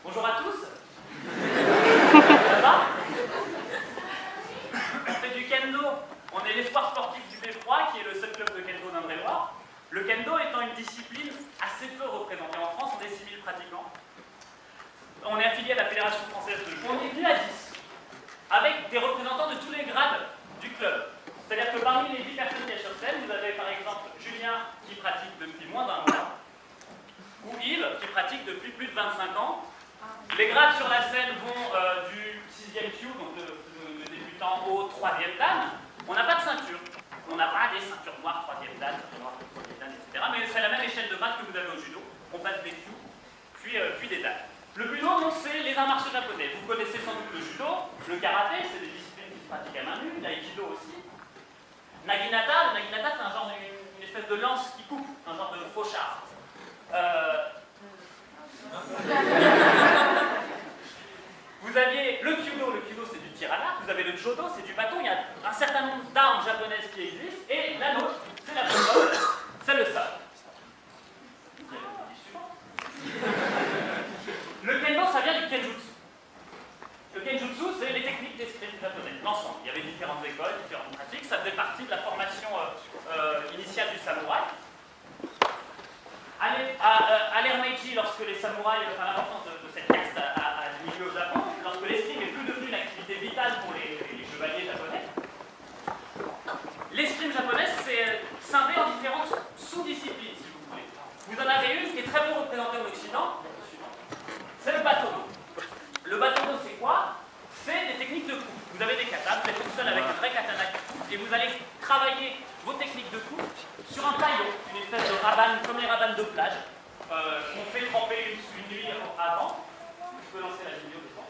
Bonjour à tous. Ça va? On fait du kendo. On est l'espoir sportif du Beffroi, qui est le seul club de kendo d'Indre-et-Loire. Le kendo étant une discipline assez peu représentée en France, on est 6000 pratiquants. On est affilié à la Fédération française de judo. On est venu à 10, avec des représentants de tous les grades du club. C'est-à-dire que parmi les 10 personnes qui sont sur scène, vous avez par exemple Julien qui pratique depuis moins d'un mois, ou Yves qui pratique depuis plus de 25 ans. Les grades sur la scène vont du 6e Q, donc le débutant, au 3e Dan. On n'a pas de ceinture. On n'a pas des ceintures noires, 3e Dan, ceintures noires, 3e Dan, etc. Mais c'est la même échelle de grade que vous avez au judo. On passe des Q, puis des Dan. Le plus haut, c'est les arts martiaux japonais. Vous connaissez sans doute le judo, le karaté, c'est des disciplines qui se pratiquent à main nue, l'aïkido aussi. Naginata, le naginata, c'est un genre une espèce de lance qui coupe, un genre de fauchard. Vous aviez le kyudo c'est du tir à l'arc, vous avez le jodo, c'est du bâton, il y a un certain nombre d'armes japonaises qui existent, et la nôtre, c'est la plus bonne, c'est le sabre. Le kendo, ça vient du kenjutsu. Le kenjutsu, c'est les techniques d'escrime japonaises, l'ensemble. Il y avait différentes écoles, différentes pratiques, ça faisait partie de la formation initiale du samouraï. À l'ère Meiji, lorsque les samouraïs, enfin l'importance de cette caste a diminué au Japon, lorsque l'escrime n'est plus devenue une activité vitale pour les chevaliers japonais, l'escrime japonaise s'est scindée en différentes sous-disciplines, si vous voulez. Vous en avez une qui est très peu représentée en Occident, c'est le batodo. Le batodo, c'est quoi? C'est des techniques de coupe. Vous avez des katas, vous êtes tout seul avec un vrai katana qui coupe, et vous allez travailler vos techniques de coupe sur un paillon, une espèce de rabane, comme les rabanes de plage, qu'on fait tremper une nuit avant. Je peux lancer la vidéo devant.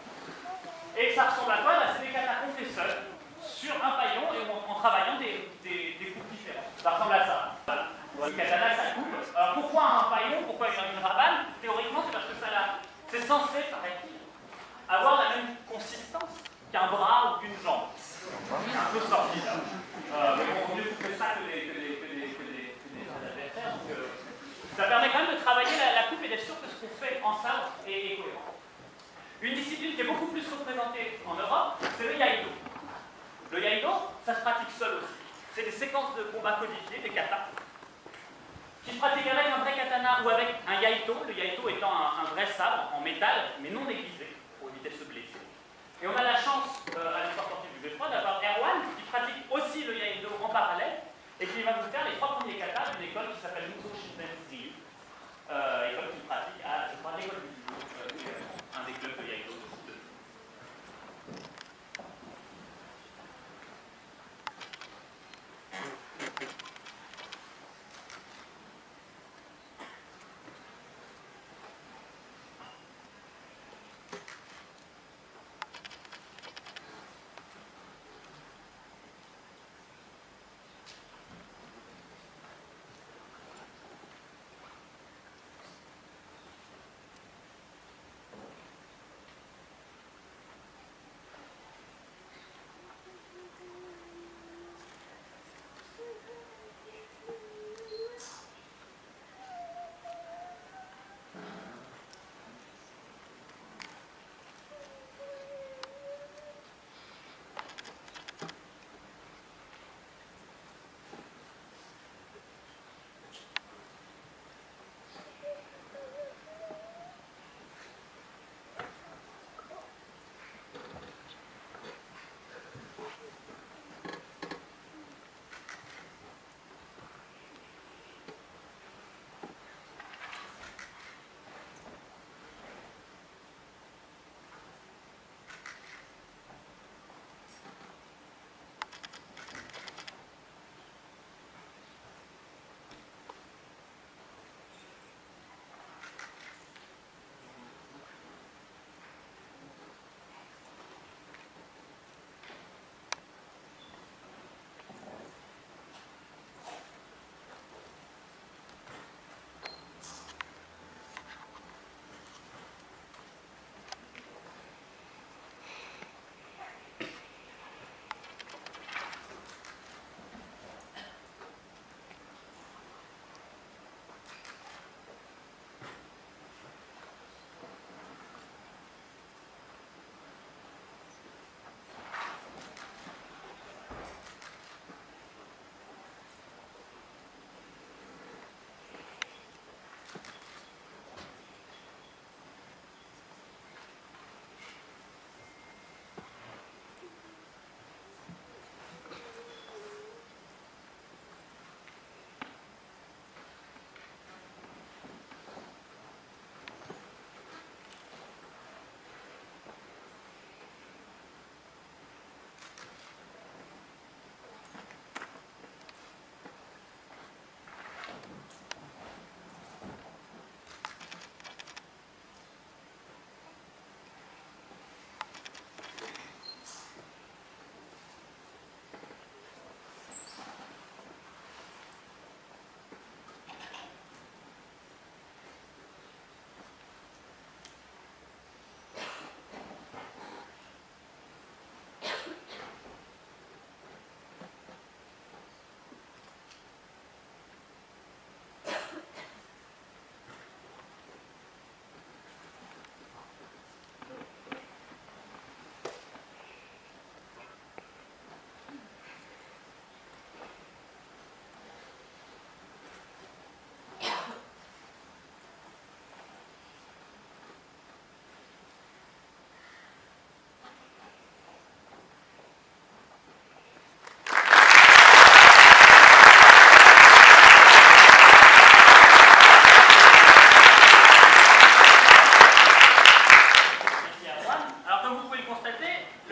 Et ça ressemble à quoi? C'est des katas qu'on fait seuls, sur un paillon, et en travaillant des coupes différentes. Ça ressemble à ça. Le katana, ça coupe. Alors pourquoi un paillon? Pourquoi une rabane? Théoriquement, c'est parce que c'est censé, paraît-il, avoir la même consistance qu'un bras ou qu'une jambe. C'est un peu sorti là. Mais bon, mieux couper ça que des adversaires. Donc, ça permet quand même de travailler la coupe et d'être sûr que ce qu'on fait en sabre est cohérent. Une discipline qui est beaucoup plus représentée en Europe, c'est le Iaido. Le Iaido, ça se pratique seul aussi. C'est des séquences de combats codifiés, des katas, qui se pratiquent avec un vrai katana ou avec un Yaito, le Yaito étant un vrai sabre en métal, mais non aiguisé, pour éviter de se blesser. Et on a la chance, à l'espoir sportif du Beffroi, d'avoir Erwan, qui pratique aussi le Iaido en parallèle, et qui va vous faire les 3 premiers katas d'une école qui s'appelle Muso Shinten Zii, école qui pratique à, je crois, l'école du judo, un des clubs de Iaido.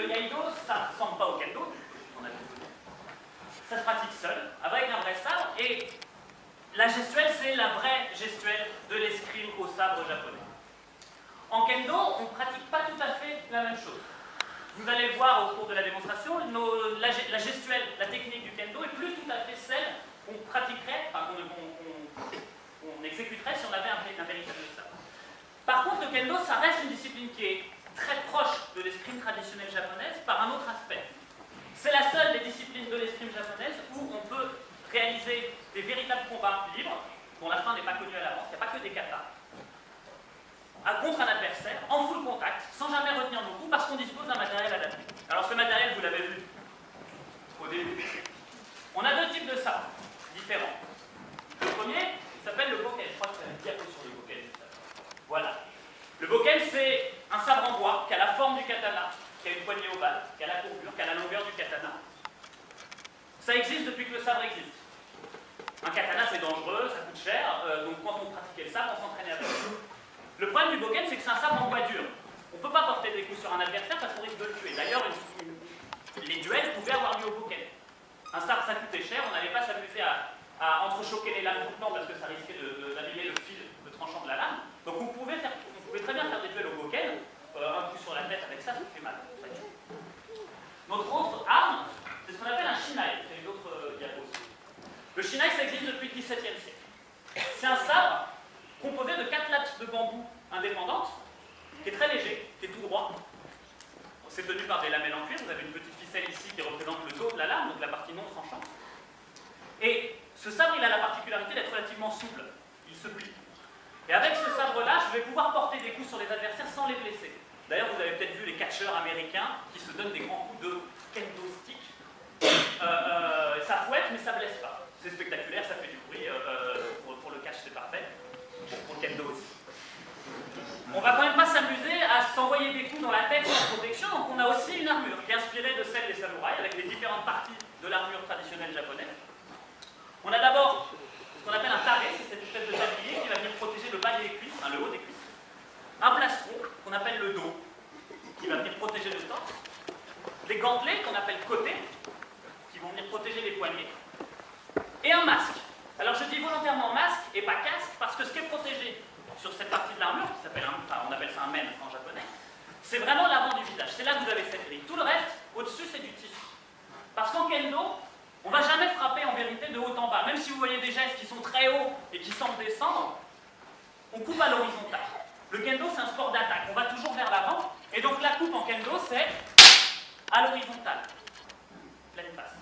yaido, ça ne ressemble pas au kendo, ça se pratique seul, avec un vrai sabre, et la gestuelle, c'est la vraie gestuelle de l'escrime au sabre japonais. En kendo, on ne pratique pas tout à fait la même chose. Vous allez voir au cours de la démonstration, la gestuelle, la technique du kendo est plus tout à fait celle qu'on pratiquerait, enfin qu'on exécuterait si on avait un véritable sabre. Par contre, le kendo, ça reste une discipline qui est très proche de l'escrime traditionnelle japonaise par un autre aspect. C'est la seule des disciplines de l'escrime japonaise où on peut réaliser des véritables combats libres, dont la fin n'est pas connue à l'avance, il n'y a pas que des katas, contre un adversaire, en full contact, sans jamais retenir nos coups, parce qu'on dispose d'un matériel adapté. Alors ce matériel, vous l'avez vu au début. On a deux types de sabres différents. Le premier, il s'appelle le bokken. Je crois que c'est une diapo sur le bokken. Voilà. Le bokken, c'est un sabre en bois qui a la forme du katana, qui a une poignée ovale, qui a la courbure, qui a la longueur du katana. Ça existe depuis que le sabre existe. Un katana, c'est dangereux, ça coûte cher, donc quand on pratiquait le sabre, on s'entraînait avec. Le problème du bokken, c'est que c'est un sabre en bois dur. On ne peut pas porter des coups sur un adversaire parce qu'on risque de le tuer. D'ailleurs, les duels pouvaient avoir lieu au bokken. Un sabre, ça coûtait cher, on n'allait pas s'amuser à entrechoquer les lames tout le temps parce que ça risquait d'abîmer le fil de tranchant de la lame. Donc on pouvait très bien faire des duels au bokken. Un coup sur la tête avec ça, ça fait mal. Ça tue. Notre autre arme, c'est ce qu'on appelle un shinai. C'est une autre diapo aussi. Le shinai, ça existe depuis le XVIIe siècle. C'est un sabre composé de 4 lattes de bambou indépendantes, qui est très léger, qui est tout droit. C'est tenu par des lamelles en cuir. Vous avez une petite ficelle ici qui représente le dos de la lame, donc la partie non tranchante. Et ce sabre, il a la particularité d'être relativement souple. Il se plie. Et avec ce sabre-là, je vais pouvoir porter des coups sur les adversaires sans les blesser. D'ailleurs, vous avez peut-être vu les catcheurs américains qui se donnent des grands coups de kendo stick. Ça fouette, mais ça ne blesse pas. C'est spectaculaire, ça fait du bruit. Pour le catch, c'est parfait. Pour le kendo aussi. On va quand même pas s'amuser à s'envoyer des coups dans la tête sans protection, donc on a aussi une armure qui est inspirée de celle des samouraïs, avec les différentes parties de l'armure traditionnelle japonaise. On a d'abord ce qu'on appelle un tare, c'est cette espèce de tablier qui va venir protéger le bas des cuisses, le haut des cuisses. Un plastron, qu'on appelle le dos, qui va venir protéger le torse. Des gantelets, qu'on appelle côtés, qui vont venir protéger les poignets. Et un masque. Alors je dis volontairement masque et pas casque, parce que ce qui est protégé sur cette partie de l'armure, qui s'appelle on appelle ça un men en japonais, c'est vraiment l'avant du visage. C'est là que vous avez cette grille. Tout le reste, au-dessus, c'est du tissu. Parce qu'en kendo, on ne va jamais frapper en vérité de haut en bas. Même si vous voyez des gestes qui sont très hauts et qui semblent descendre, on coupe à l'horizontale. Le kendo, c'est un sport d'attaque. On va toujours vers l'avant. Et donc la coupe en kendo, c'est à l'horizontale. Pleine face.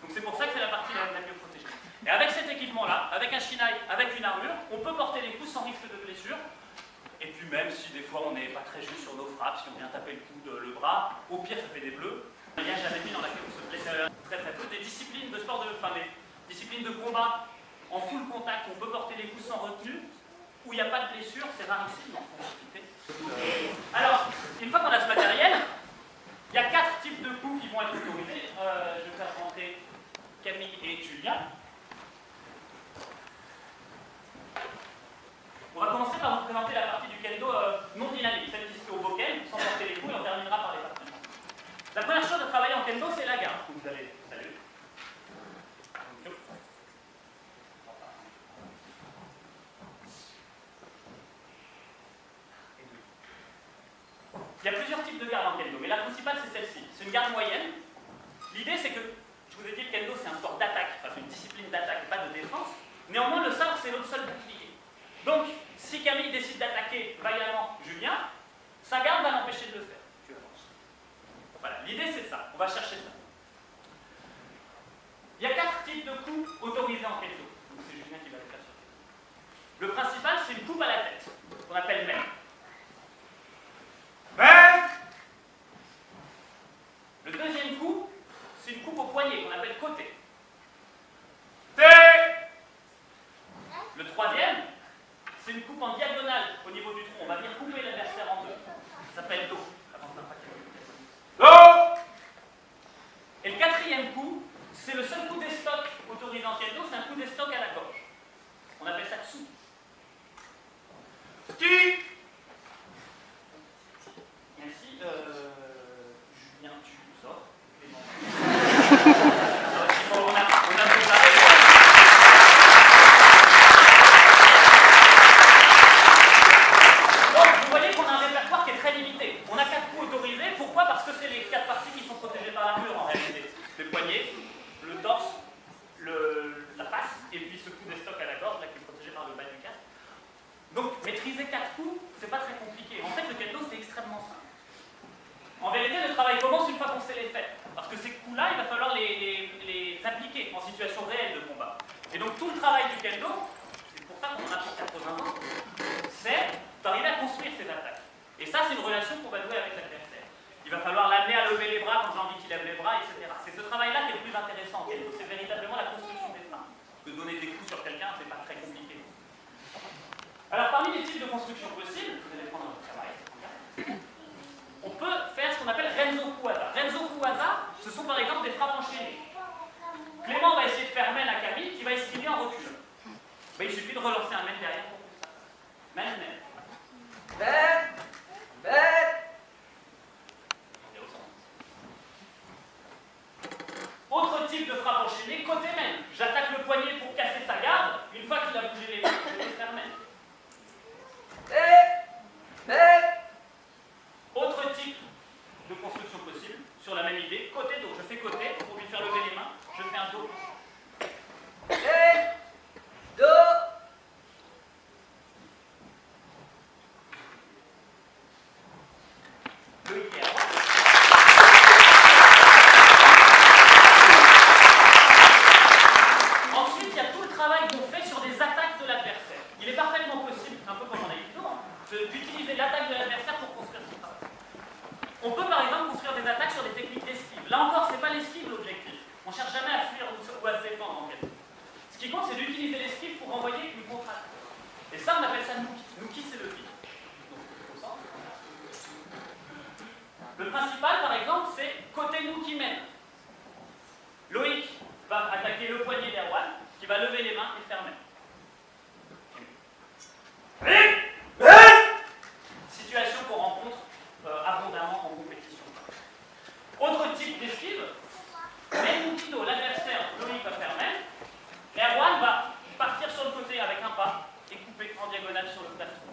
Donc c'est pour ça que c'est la partie la mieux protégée. Et avec cet équipement-là, avec un shinai, avec une armure, on peut porter les coups sans risque de blessure. Et puis même si des fois on n'est pas très juste sur nos frappes, si on vient taper le coude, le bras, au pire ça fait des bleus. Il n'y a jamais mis dans laquelle on se blesse très très peu. Des disciplines de sport, des disciplines de combat en full contact, on peut porter les coups sans retenue, où il n'y a pas de blessure, c'est rarissime, en fait. Alors, une fois qu'on a ce matériel, il y a 4 types de coups qui vont être autorisés. Je vais faire rentrer Camille et Julien. On va commencer par vous présenter la partie du kendo non dynamique, celle qui se fait au bokken, sans porter les coups, et on terminera par les parties. La première chose à travailler en kendo, c'est la garde, que vous allez saluer. Il y a plusieurs types de gardes en kendo, mais la principale c'est celle-ci. C'est une garde moyenne. L'idée c'est que, je vous ai dit, le kendo c'est un sport d'attaque, enfin c'est une discipline d'attaque, pas de défense. Néanmoins, le sabre c'est notre seul bouclier. Donc, si Camille décide d'attaquer vaillamment Julien, sa garde va l'empêcher de le faire. Voilà, l'idée c'est ça, on va chercher ça. Il y a 4 types de coups autorisés en kendo. Donc c'est Julien qui va les faire sur. Le principal c'est une coupe à la tête, qu'on appelle men. Le deuxième coup, c'est une coupe au poignet, qu'on appelle côté. Le troisième, c'est une coupe en diagonale au niveau du tronc. On va venir couper l'adversaire en deux. Ça s'appelle dos. Et le quatrième coup, c'est le seul coup d'estoc autorisé en kendo, c'est un coup d'estoc à la gorge. On appelle ça tsu. Merci, Julien, tu en situation réelle de combat. Et donc tout le travail du kendo, c'est pour ça qu'on en a pour 80 ans, c'est d'arriver à construire ces attaques. Et ça, c'est une relation qu'on va nouer avec l'adversaire. Il va falloir l'amener à lever les bras quand j'ai envie qu'il lève les bras, etc. C'est ce travail-là qui est le plus intéressant en kendo. C'est véritablement la construction des freins. Que donner des coups sur quelqu'un, c'est pas très compliqué. Alors parmi les types de construction possibles, vous allez prendre un travail, on peut faire ce qu'on appelle Renzo Kuwaza. Renzo Kuwaza, ce sont par exemple des frappes enchaînées. Clément va essayer de faire main à Camille, qui va esquiver en reculant. Ben, il suffit de relancer un main derrière pour tout ça. Main. Autre type de frappe enchaînée, côté main. J'attaque le poignet pour casser sa garde. Une fois qu'il a bougé les mains, je vais faire main. Autre type de construction possible, sur la même idée, côté dos. Je fais côté, pour lui faire lever les mains, je fais un dos. Le Ikea. Ensuite, il y a tout le travail qu'on fait sur des attaques de l'adversaire. Il est parfaitement possible, un peu comme on a dit d'utiliser l'attaque de l'adversaire pour construire son travail. On peut par exemple construire des attaques sur des techniques d'esquive. Là encore, ce n'est pas l'esquive l'objectif. On ne cherche jamais à fuir ou à se défendre en fait. Ce qui compte, c'est d'utiliser l'esquive pour envoyer une contre-attaque. Et ça, on appelle ça Nuki. Nuki, c'est le vide. Le principal, par exemple, c'est côté Nuki mène. Loïc va attaquer le poignet d'Erwan, qui va lever les mains et faire main. Situation qu'on rencontre abondamment en compétition. Autre type d'esquive, même Nukido, l'adversaire, Loïc va faire main. Erwan va partir sur le côté avec un pas et couper en diagonale sur le plateau.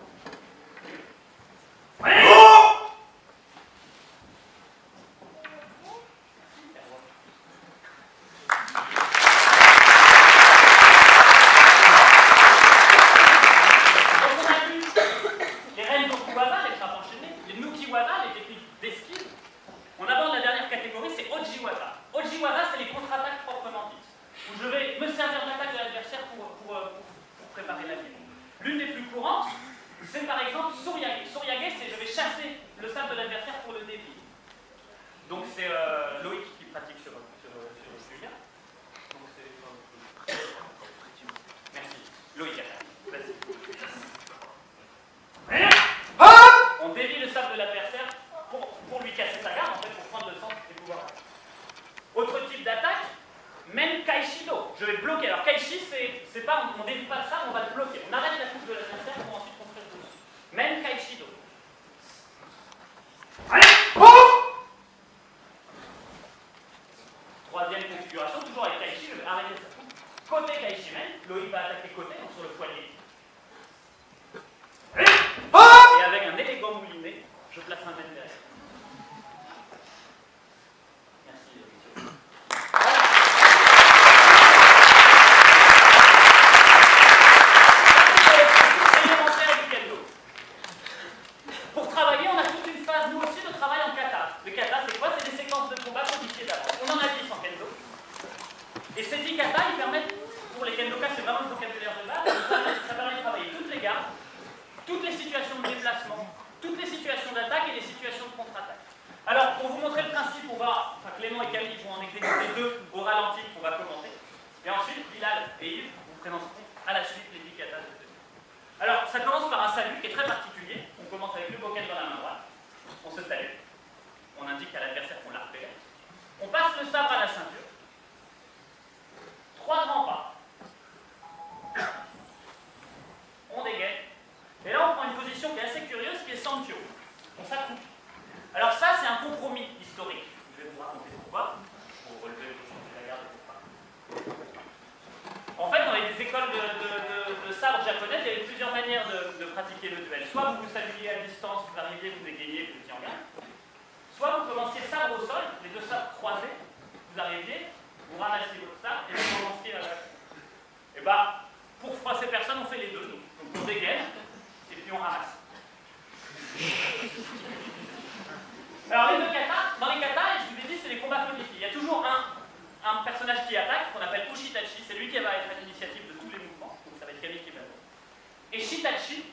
personnage qui attaque, qu'on appelle Ushigami. qui va être à l'initiative de tous les mouvements, donc ça va être Camille qui va le faire. Et Shitachi,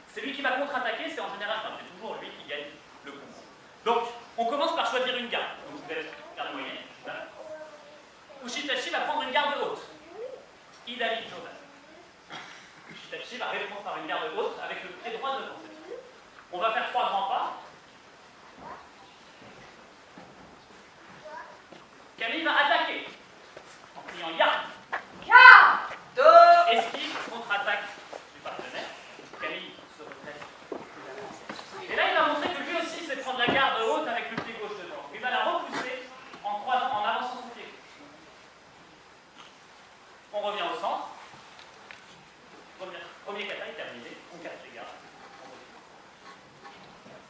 c'est lui qui va contre-attaquer, c'est en général, enfin c'est toujours lui qui gagne le combat. Donc, on commence par choisir une garde. Donc vous avez garde moyenne, Shitachi va prendre une garde haute. Idali Jodan. Shitachi va répondre par une garde haute avec le pied droit devant. On va faire 3 grands pas. Camille va attaquer en criant Ya. Esquive, contre-attaque du partenaire. Camille se retraite. Et là, il va montrer que lui aussi sait prendre la garde haute avec le pied gauche devant. Il va la repousser en avançant son pied. On revient au centre. Premier kata est terminé. On casse les gardes.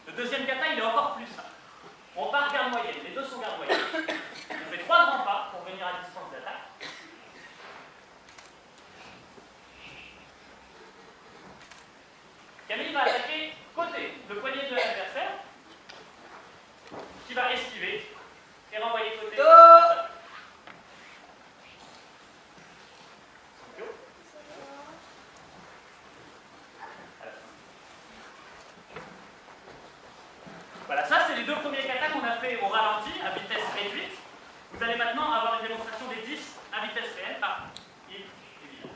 Le deuxième kata, il est encore plus simple. On part garde moyenne. Les deux sont garde moyenne. On fait 3 grands pas pour venir à distance d'attaque. Camille va attaquer côté, le poignet de l'adversaire, qui va esquiver et renvoyer côté. Voilà, ça c'est les 2 premiers katas qu'on a fait au ralenti, à vitesse réduite. Vous allez maintenant avoir une démonstration des 10 à vitesse réelle par Yves et Lilian.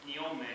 Niome.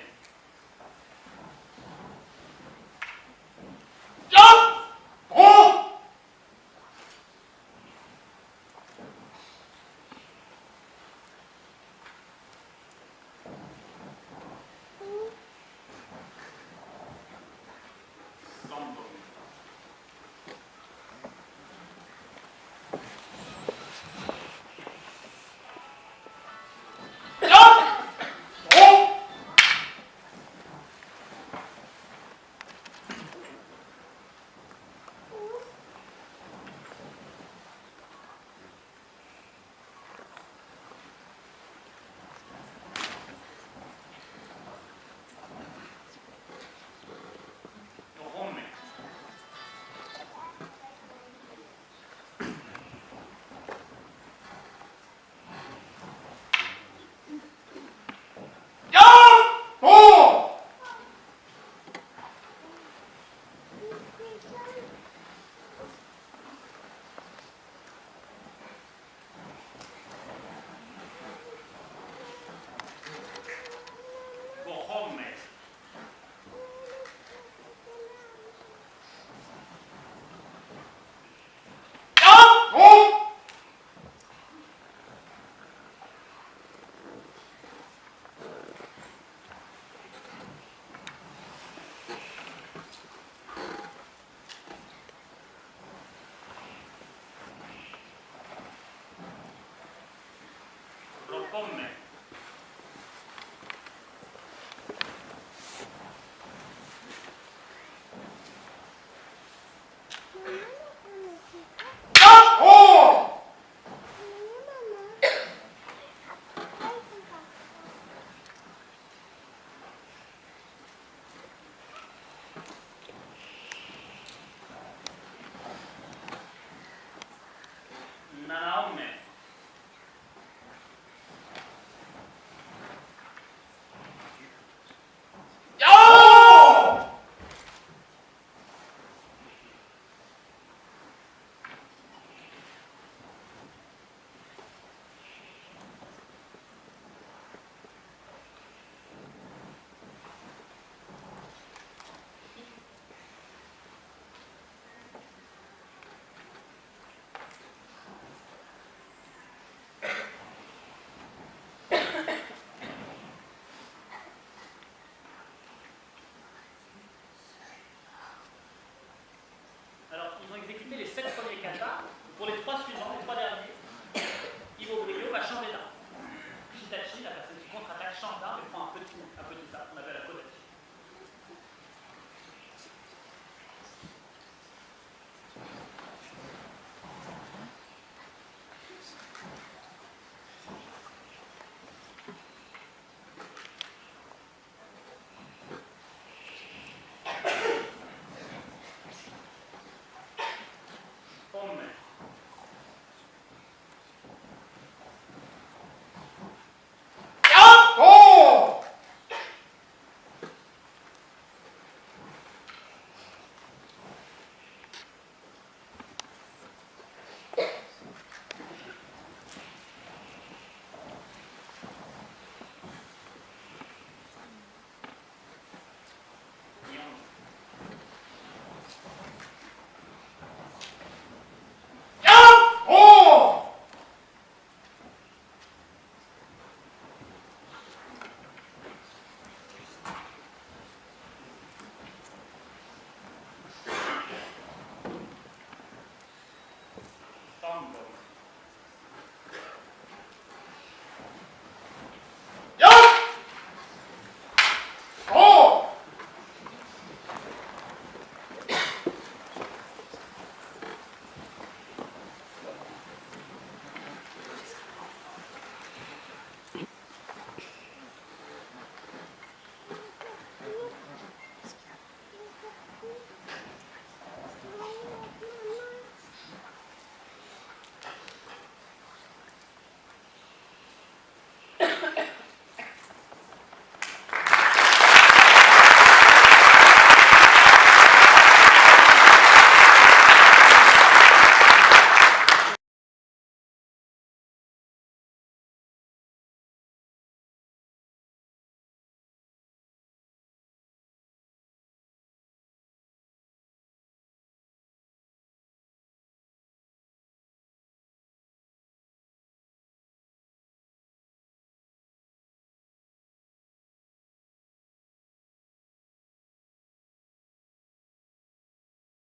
Come